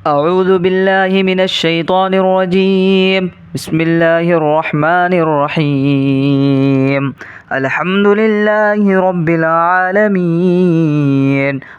أعوذ بالله من الشيطان الرجيم. بسم الله الرحمن الرحيم. الحمد لله رب العالمين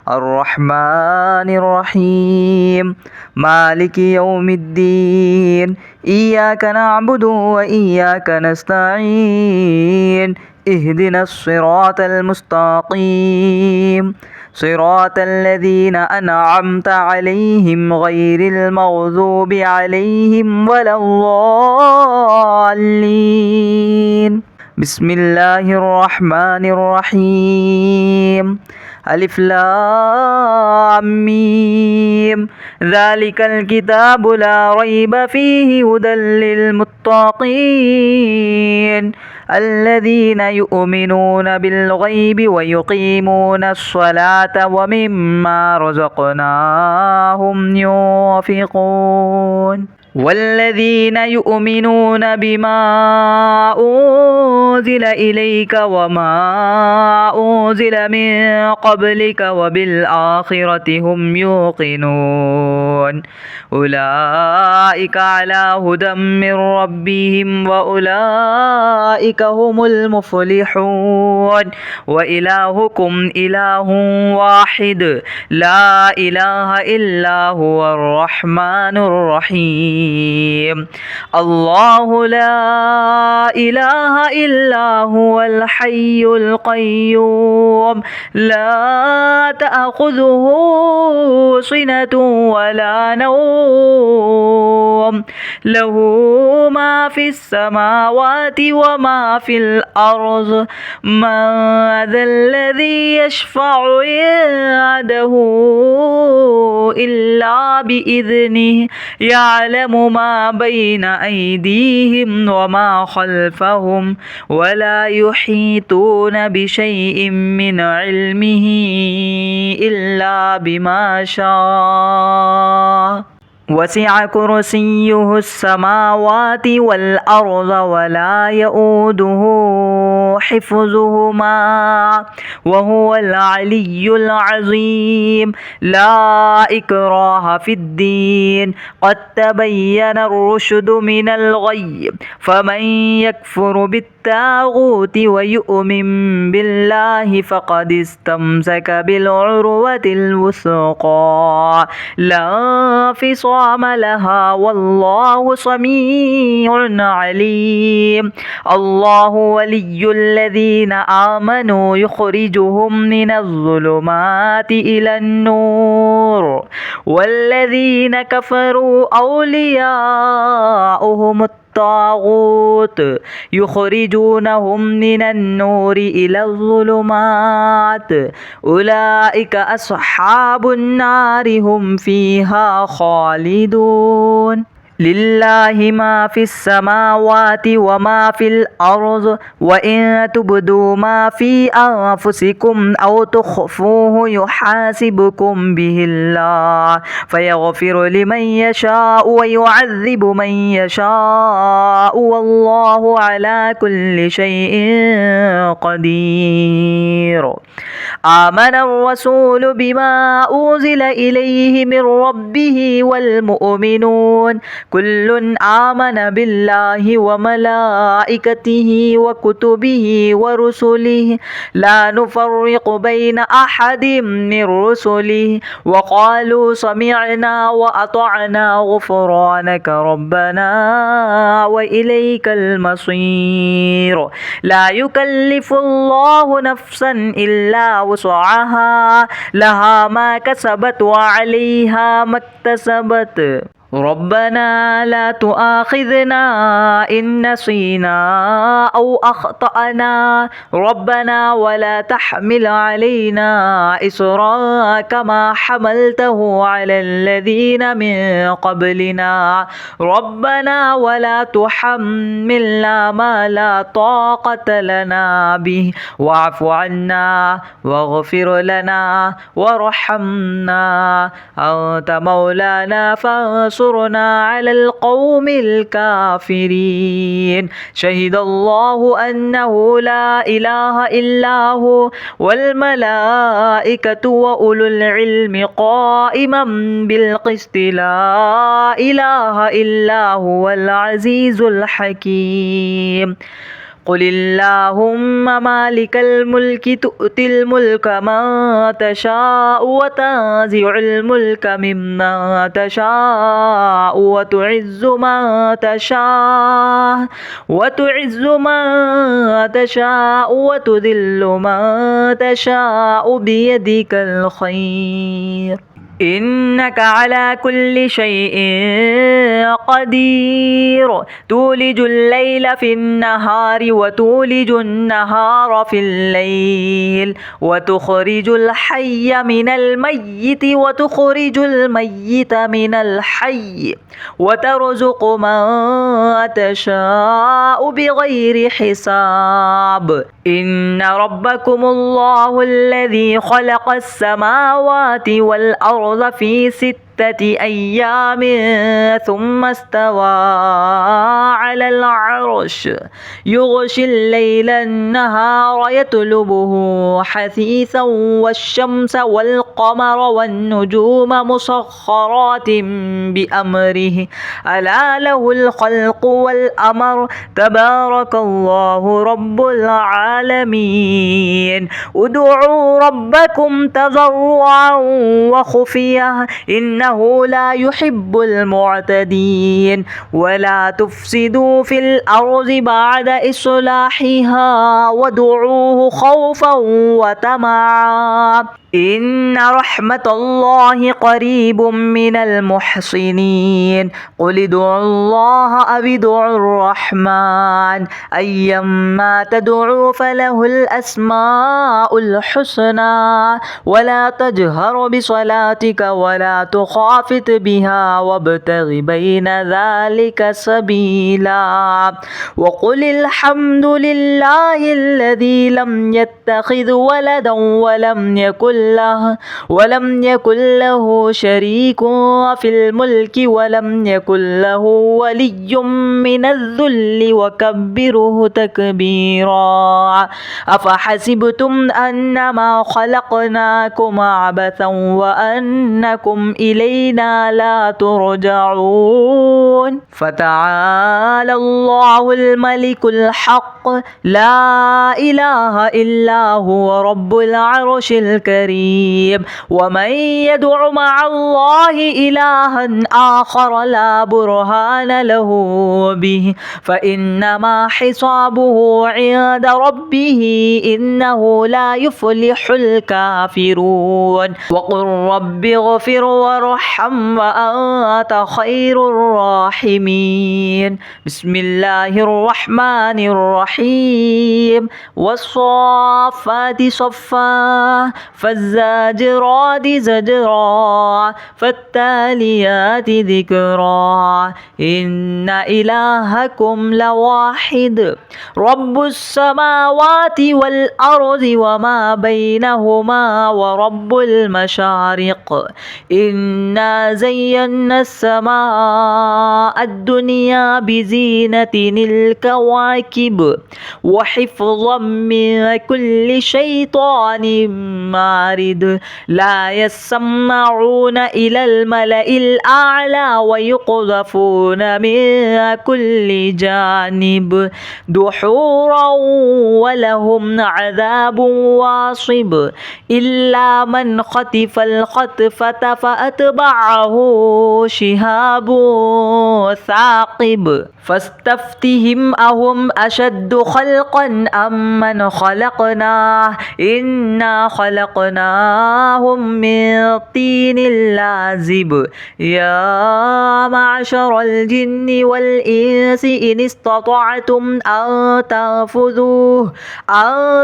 الرحمن الرحيم مالك يوم الدين إياك نعبد وإياك نستعين اهدنا الصراط المستقيم صراط الذين أنعمت عليهم غير المغضوب عليهم ولا الضالين. بسم الله الرحمن الرحيم. ألف لام ميم ذلك الكتاب لا ريب فيه هدى للمتقين الذين يؤمنون بالغيب ويقيمون الصلاة ومما رزقناهم ينفقون والذين يؤمنون بما أنزل إليك وما أنزل من قبلك وبالآخرة هم يوقنون أولئك على هدى من ربهم وأولئك هم المفلحون وإلهكم إله واحد لا إله إلا هو الرحمن الرحيم. الله لا إله إلا هو الحي القيوم لا تأخذه سنة ولا نوم له ما في السماوات وما في الأرض من ذا الذي يشفع عنده إلا بإذنه يعلم ما بين أيديهم وما خلفهم ولا يحيطون بشيء من علمه إلا بما شاء وسع كرسيه السماوات والأرض ولا يؤوده حفظهما وهو العلي العظيم. لا إكراه في الدين قد تبين الرشد من الغي فمن يكفر بالطاغوت ويؤمن بالله فقد استمسك بالعروة الوثقى لا انفصام لها والله سميع عليم. الله ولي الذين آمنوا يخرجهم من الظلمات إلى النور والذين كفروا أولياؤهم الطاغوت يخرجونهم من النور إلى الظلمات أولئك أصحاب النار هم فيها خالدون. لله ما في السماوات وما في الأرض وإن تبدوا ما في أنفسكم أو تخفوه يحاسبكم به الله فيغفر لمن يشاء ويعذب من يشاء والله على كل شيء قدير. آمن الرسول بما أنزل إليه من ربه والمؤمنون كل آمن بالله وملائكته وكتبه ورسله لا نفرق بين أحد من رسله وقالوا سمعنا وأطعنا غفرانك ربنا وإليك المصير. لا يكلف الله نفسا إلا وسعها لها ما كسبت وعليها ما اكتسبت ربنا لا تؤاخذنا إن نسينا أو أخطأنا ربنا ولا تحمل علينا إصرا كما حملته على الذين من قبلنا ربنا ولا تحملنا ما لا طاقة لنا به واعف عنا واغفر لنا وارحمنا أنت مولانا فانصرنا فانصرنا على القوم الكافرين شهد الله أنه لا إله إلا هو والملائكة وأولو العلم قائما بالقسط لا إله إلا هو العزيز الحكيم قل اللهم مالك الملك تؤتي الملك من تشاء وتنزع الملك ممن تشاء وتعز من تشاء وتذل من تشاء بيدك الخير إنك على كل شيء قدير تولج الليل في النهار وتولج النهار في الليل وتخرج الحي من الميت وتخرج الميت من الحي وترزق من تشاء بغير حساب إن ربكم الله الذي خلق السماوات والأرض في 6 أيام ثم استوى على العرش يغشي الليل النهار يطلبه حثيثا والشمس والقمر والنجوم مسخرات بأمره ألا له الخلق والأمر تبارك الله رب العالمين ادعوا ربكم تضرعا وخفية إنه لا يحب المعتدين ولا تفسدوا في الأرض بعد إصلاحها وادعوه خوفا وطمعا إن رحمة الله قريب من المحسنين قل ادعوا الله أو ادعوا الرحمن أيما تدعوا فله الأسماء الحسنى ولا تجهر بصلاتك ولا تخافت بها وابتغ بين ذلك سبيلا وقل الحمد لله الذي لم يتخذ ولدا ولم يكن له شريك في الملك ولم يكن له ولي من الذل وكبره تكبيرا أفحسبتم أنما خلقناكم عبثا وأنكم إلينا لا ترجعون فتعالى الله الملك الحق لا إله إلا هو رب العرش الكريم ومن يدع مع الله إلها آخر لا برهان له به فإنما حسابه عند ربه إنه لا يفلح الكافرون وقل رب اغفر وارحم وأنت خير الراحمين بسم الله الرحمن الرحيم والصافات صفا فالزاجرات زجرا فالتاليات ذكرا إن إلهكم لواحد رب السماوات والأرض وما بينهما ورب المشارق إنا زينا السماء الدنيا بزينة الكواكب وحفظا من كل شيطان مارد لا يسمعون إلى الملأ الأعلى ويقذفون من كل جانب دحورا ولهم عذاب واصب إلا من خطف الخطفة فأتبعه شهاب ثاقب فاستفتهم أهم أشد خلقا أم من خلقناه إنا خلقناهم من طين لازب يا معشر الجن والإنس إن استطعتم أن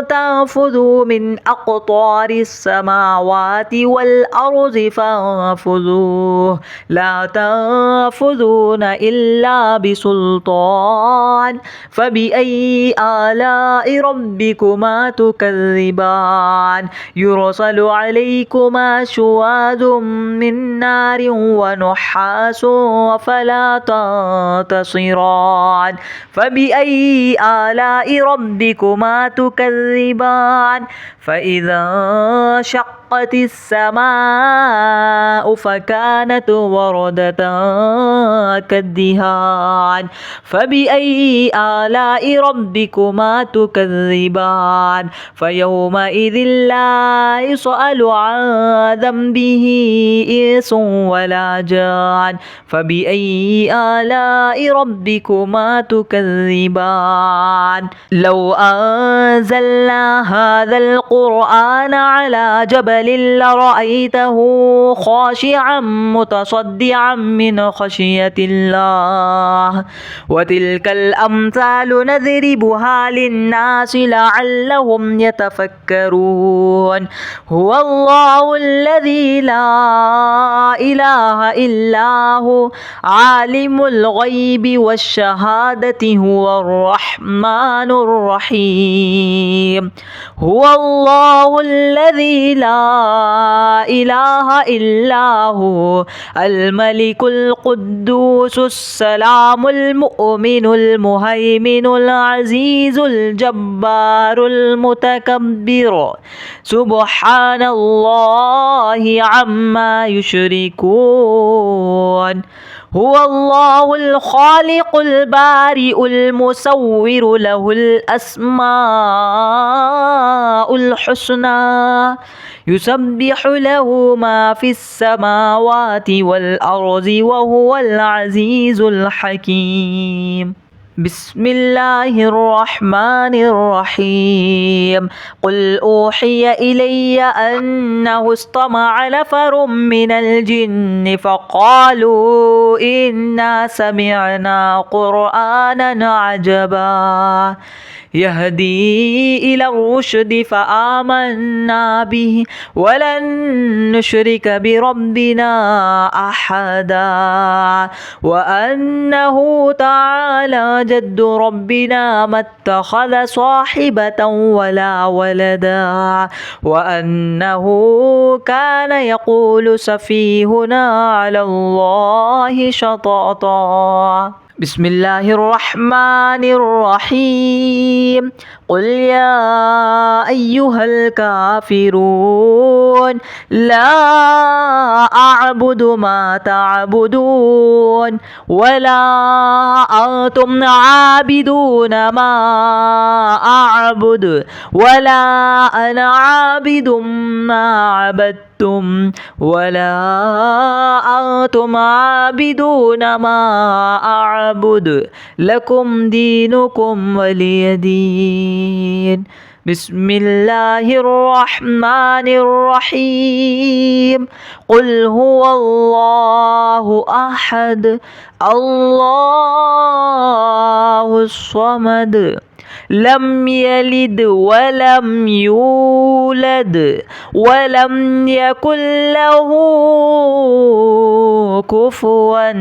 تنفذوا من أقطار السماوات والأرض فانفذوه لا تنفذون إلا بسلطان فبأي آلاء ربكما تكذبان يرسل يرسل عليكما شواظ من نار ونحاس فلا تنتصران فبأي آلاء ربكما تكذبان فإذا شقت السماء فكانت وردة كالدهان فبأي آلاء ربكما تكذبان فيومئذ لا يسأل عن ذنبه إنس ولا جان فبأي آلاء ربكما تكذبان لو أنزلنا هذا القرآن على جبل لرأيته خاشعا متصدعا من خشية الله وتلك الأمثال نضربها للناس لعلهم يتفكرون هو الله الذي لا إله إلا هو عالم الغيب والشهادة هو الرحمن الرحيم هو الله الذي لا إله إلا هو الملك القدوس السلام المؤمن المهيمن العزيز الجبار المتكبر سبحان الله عما يشركون هو الله الخالق البارئ المصور له الأسماء الحسنى يسبح له ما في السماوات والأرض وهو العزيز الحكيم بسم الله الرحمن الرحيم قل أوحي إلي أنه استمع نفر من الجن فقالوا إنا سمعنا قرآنا عجبا يهدي إلى الرشد فآمنا به ولن نشرك بربنا أحدا وأنه تعالى جد ربنا ما اتخذ صاحبة ولا ولدا وأنه كان يقول سفيهنا على الله شططا بسم الله الرحمن الرحيم قل يا أيها الكافرون لا أعبد ما تعبدون ولا أنتم عابدون ما أعبد ولا أنا عابد ما عبدتم ولا أنتم عابدون ما أعبد لكم دينكم ولي دين بسم الله الرحمن الرحيم قل هو الله أحد الله الصمد لم يلد ولم يولد ولم يكن له كفوا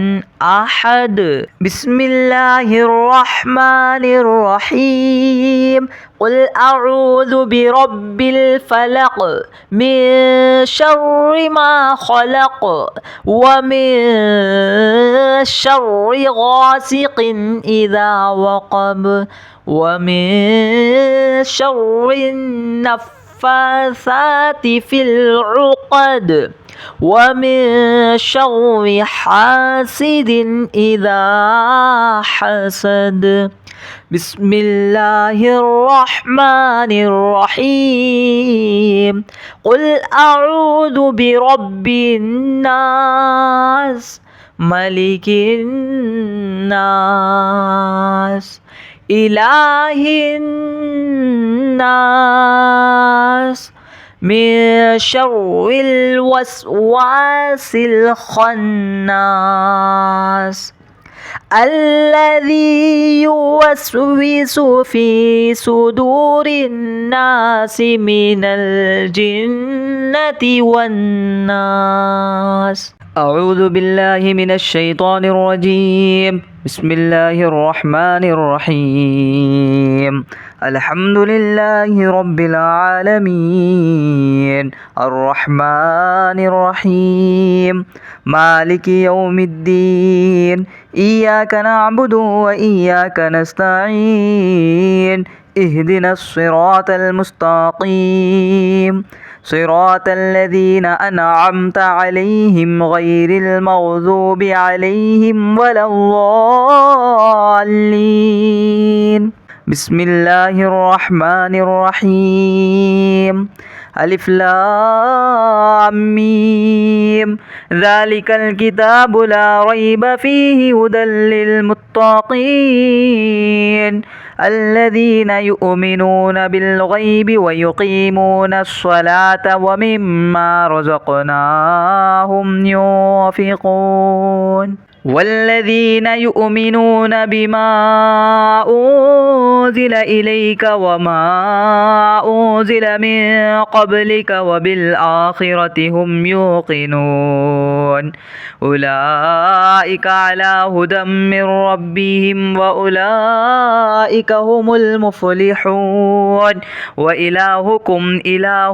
أحد بسم الله الرحمن الرحيم قل أعوذ برب الفلق من شر ما خلق ومن شر غاسق إذا وقب ومن شر النفاثات في العقد ومن شر حاسد إذا حسد بسم الله الرحمن الرحيم قل أعوذ برب الناس ملك الناس إله الناس من شر الوسواس الخناس الذي يوسوس في صدور الناس من الجنة والناس أعوذ بالله من الشيطان الرجيم بسم الله الرحمن الرحيم الحمد لله رب العالمين الرحمن الرحيم مالك يوم الدين إياك نعبد وإياك نستعين اهدنا الصراط المستقيم صراط الذين أنعمت عليهم غير المغضوب عليهم ولا الضالين بسم الله الرحمن الرحيم ألف لام ميم ذلك الكتاب لا ريب فيه هدى للمتقين الذين يؤمنون بالغيب ويقيمون الصلاة ومما رزقناهم ينفقون والذين يؤمنون بما أنزل إليك وما أنزل من قبلك وبالآخرة هم يوقنون أولئك على هدى من ربهم وأولئك هم المفلحون وإلهكم إله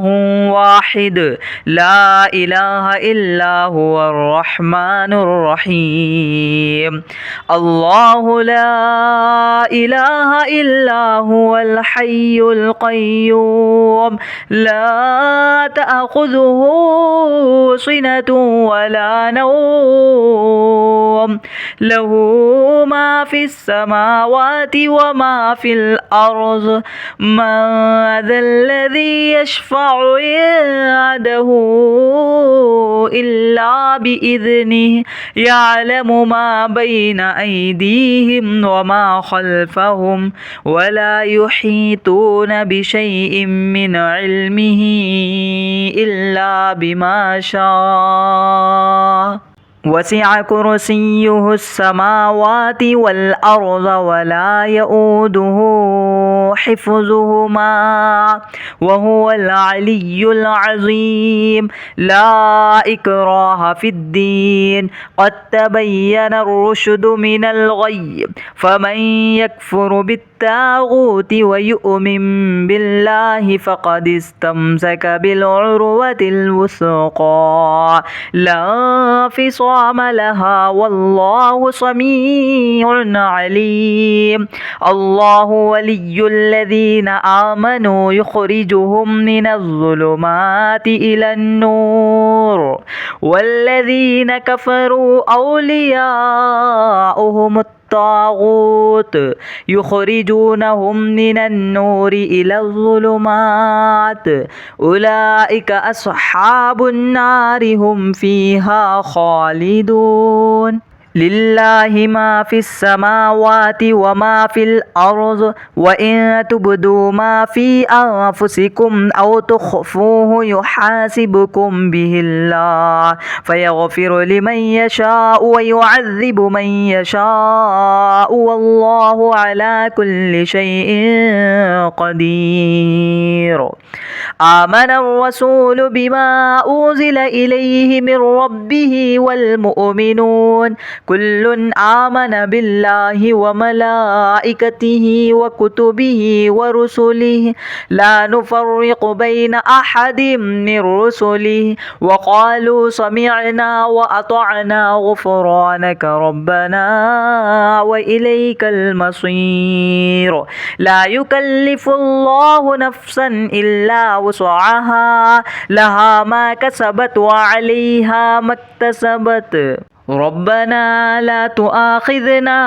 واحد لا إله إلا هو الرحمن الرحيم الله لا إله إلا هو الحي القيوم لا تأخذه سنة ولا نوم له ما في السماوات وما في الأرض من ذا الذي يشفع عنده إلا بإذنه يعلم ما بين أيديهم وما خلفهم ولا يحيطون بشيء من علمه إلا بما شاء وسع كرسيه السماوات والأرض ولا يؤوده حفظهما وهو العلي العظيم لا إكراه في الدين قد تبين الرشد من الغي فمن يكفر بالطاغوت ويؤمن بالله فقد استمسك بالعروة الوثقى لا انفصام لها والله سميع عليم الله ولي الذين آمنوا يخرجهم من الظلمات إلى النور والذين كفروا أولياؤهم الطاغوت يخرجونهم من النور إلى الظلمات أولئك أصحاب النار هم فيها خالدون لله ما في السماوات وما في الأرض وإن تبدوا ما في أنفسكم أو تخفوه يحاسبكم به الله فيغفر لمن يشاء ويعذب من يشاء والله على كل شيء قدير آمن الرسول بما أنزل إليه من ربه والمؤمنون كل آمن بالله وملائكته وكتبه ورسله لا نفرق بين أحد من رسله وقالوا سمعنا وأطعنا غفرانك ربنا وإليك المصير لا يكلف الله نفسا إلا وسعها لها ما كسبت وعليها ما اكتسبت ربنا لا تؤاخذنا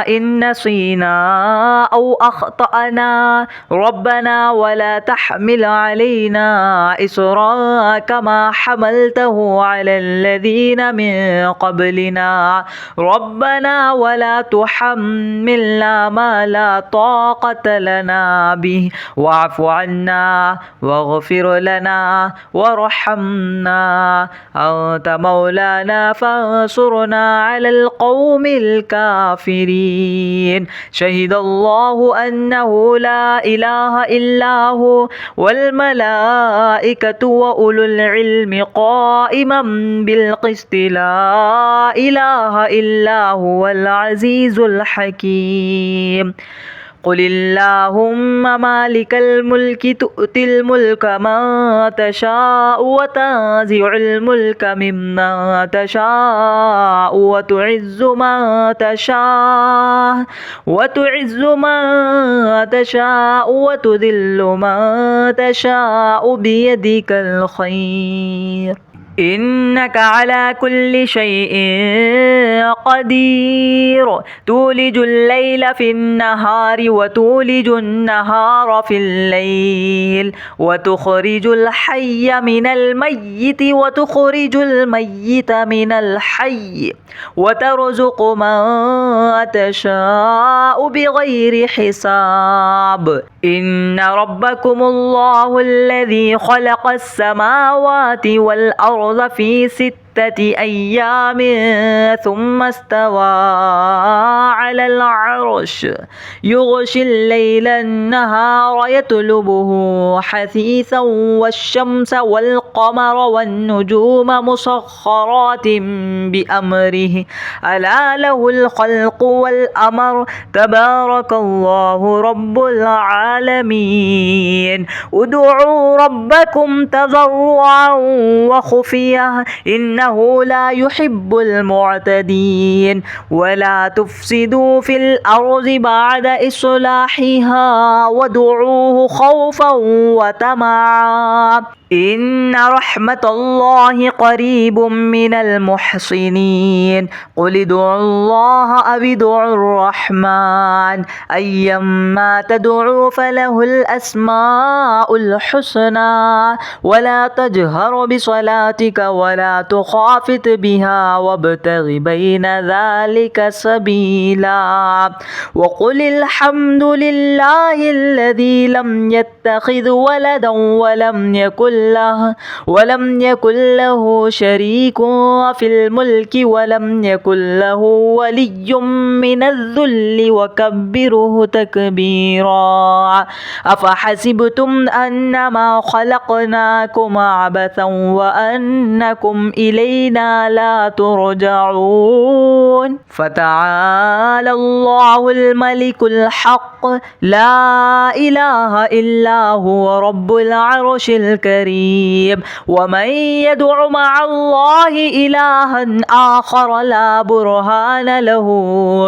إن نسينا أو أخطأنا ربنا ولا تحمل علينا إصرا كما حملته على الذين من قبلنا ربنا ولا تحملنا ما لا طاقة لنا به واعف عنا واغفر لنا وارحمنا أنت مولانا فانصرنا على القوم الكافرين شهد الله أنه لا إله إلا هو والملائكة وأولو العلم قائما بالقسط لا إله إلا هو العزيز الحكيم قل اللهم مالك الملك تؤتي الملك من تشاء وتنزع الملك ممن تشاء وتعز من تشاء وتذل من تشاء بيدك الخير إنك على كل شيء قدير تولج الليل في النهار وتولج النهار في الليل وتخرج الحي من الميت وتخرج الميت من الحي وترزق من تشاء بغير حساب إن ربكم الله الذي خلق السماوات والأرض في 6 أيام ثم استوى على العرش يغشي الليل النهار يطلبه حثيثا والشمس والقمر والنجوم مسخرات بأمره ألا له الخلق والأمر تبارك الله رب العالمين ادعوا ربكم تضرعا وخفية إنه لا يحب المعتدين ولا تفسدوا في الأرض بعد إصلاحها وادعوه خوفا وطمعا إن رحمة الله قريب من المحسنين قل ادعوا الله أو ادعوا الرحمن أيما تدعوا فله الأسماء الحسنى ولا تجهر بصلاتك ولا تخافت بها وابتغ بين ذلك سبيلا وقل الحمد لله الذي لم يتخذ ولدا ولم يكن له شريك في الملك ولم يكن له ولي من الذل وكبره تكبيرا أفحسبتم أنما خلقناكم عبثا وأنكم إلينا لا ترجعون فتعالى الله الملك الحق لا إله إلا هو رب العرش الكريم ومن يدع مع الله إلها آخر لا برهان له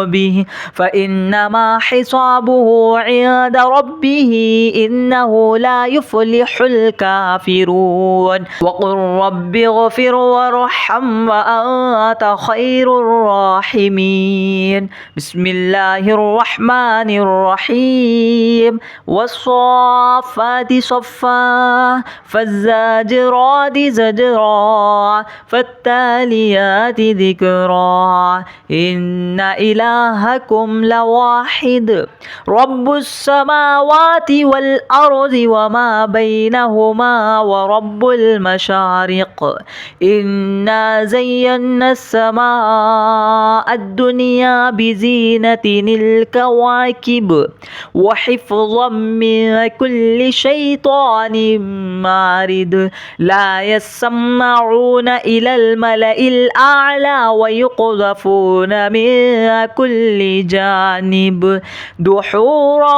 به فإنما حسابه عند ربه إنه لا يفلح الكافرون وقل رب اغفر وارحم وأنت خير الراحمين بسم الله الرحمن الرحيم والصافات صفا فالزاجرات زجرا فالتاليات ذكرا إن إلهكم لواحد رب السماوات والأرض وما بينهما ورب المشارق إنا زينا السماء الدنيا بزينة الكواكب وحفظا من كل شيطان مارد لا يسمعون إلى الملأ الأعلى ويقذفون من كل جانب دحورا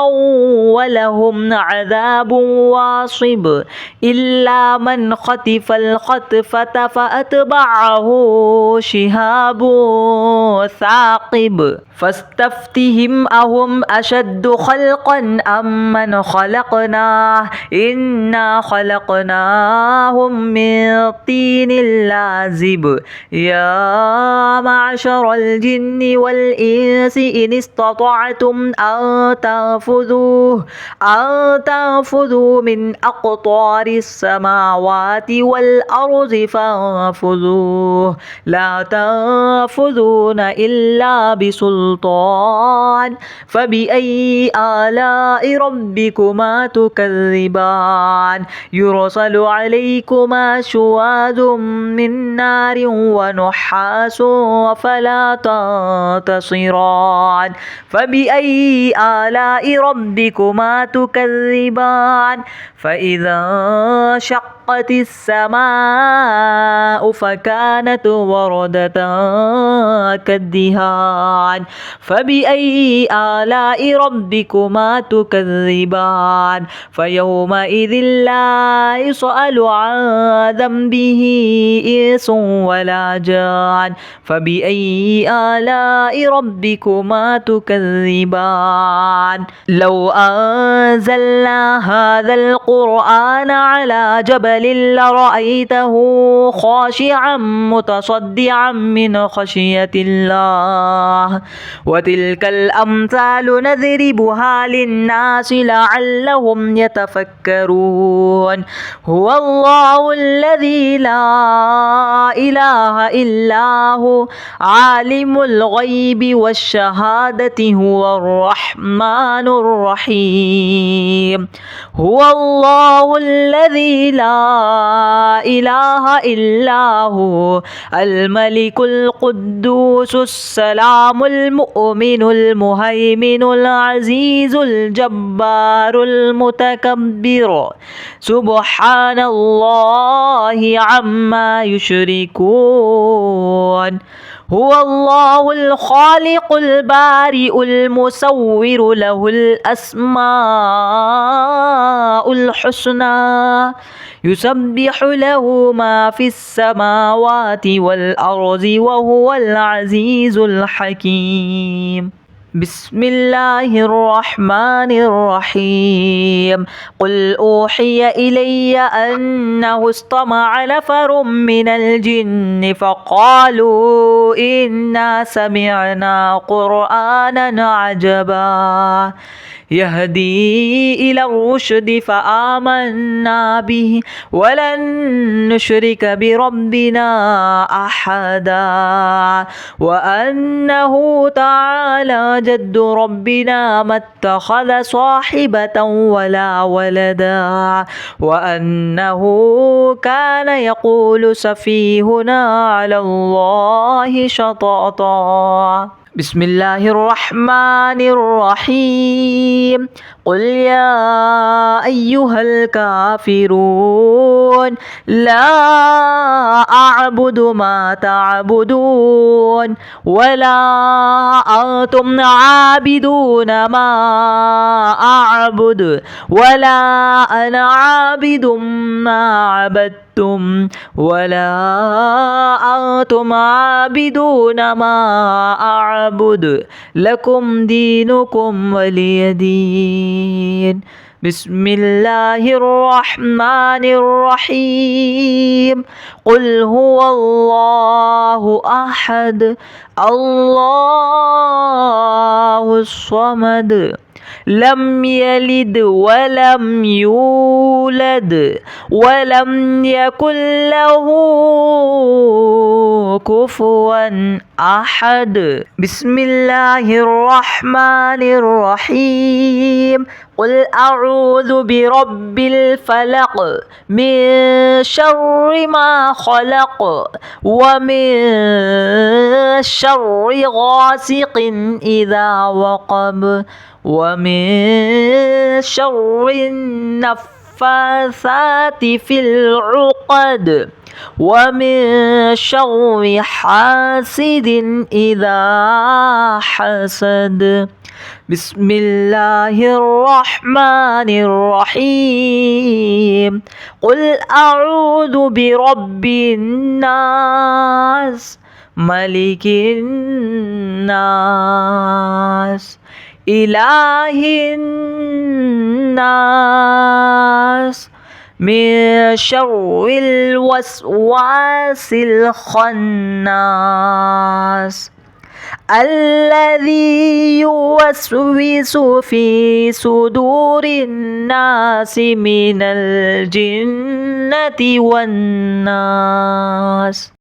ولهم عذاب واصب إلا من خطف الخطفة فأتبعه شهاب ثاقب فاستفتهم أهم أشد خلقا أم من خلقناه إنا خلقناهم من طين لازب يا معشر الجن والإنس إن استطعتم أن تنفذوا من أقطار السماوات والأرض فانفذوه لا تنفذون إلا بسلطان فبأي آلاء ربكما تكذبان يرسل عليكما شواذ من نار ونحاس فلا تنتصران فبأي آلاء ربكما تكذبان فإذا شق وانشقت السماء فكانت وردة كالدهان فبأي آلاء ربكما تكذبان فيومئذ لا يسأل عن ذنبه إنس ولا جان فبأي آلاء ربكما تكذبان لو أنزلنا هذا القرآن على جبل لرأيته خاشعا متصدعا من خشية الله وتلك الأمثال نضربها للناس لعلهم يتفكرون هو الله الذي لا إله إلا هو عالم الغيب والشهادة هو الرحمن الرحيم هو الله الذي لا إله إلا هو الملك القدوس السلام المؤمن المهيمن العزيز الجبار المتكبر سبحان الله عما يشركون هو الله الخالق البارئ المصور له الأسماء الحسنى يسبح له ما في السماوات والأرض وهو العزيز الحكيم بسم الله الرحمن الرحيم قل أوحي إلي أنه استمع نفر من الجن فقالوا إنا سمعنا قرآنا عجبا يهدي إلى الرشد فآمنا به ولن نشرك بربنا أحدا وأنه تعالى جد ربنا ما اتخذ صاحبة ولا ولدا وأنه كان يقول سفيهنا على الله شططا بسم الله الرحمن الرحيم قل يا أيها الكافرون لا أعبد ما تعبدون ولا أنتم عابدون ما أعبد ولا أنا عابد ما عبدتم ولا أنتم عابدون ما أعبد لكم دينكم ولي دين بسم الله الرحمن الرحيم قل هو الله أحد الله الصمد لم يلد ولم يولد ولم يكن له كفوا أحد بسم الله الرحمن الرحيم قل أعوذ برب الفلق من شر ما خلق ومن شر غاسق إذا وقب ومن شر النفاثات في العقد ومن شر حاسد إذا حسد بسم الله الرحمن الرحيم قل أعوذ برب الناس ملك الناس إله الناس من شر الوسواس الخناس الذي يوسوس في صدور الناس من الجنة والناس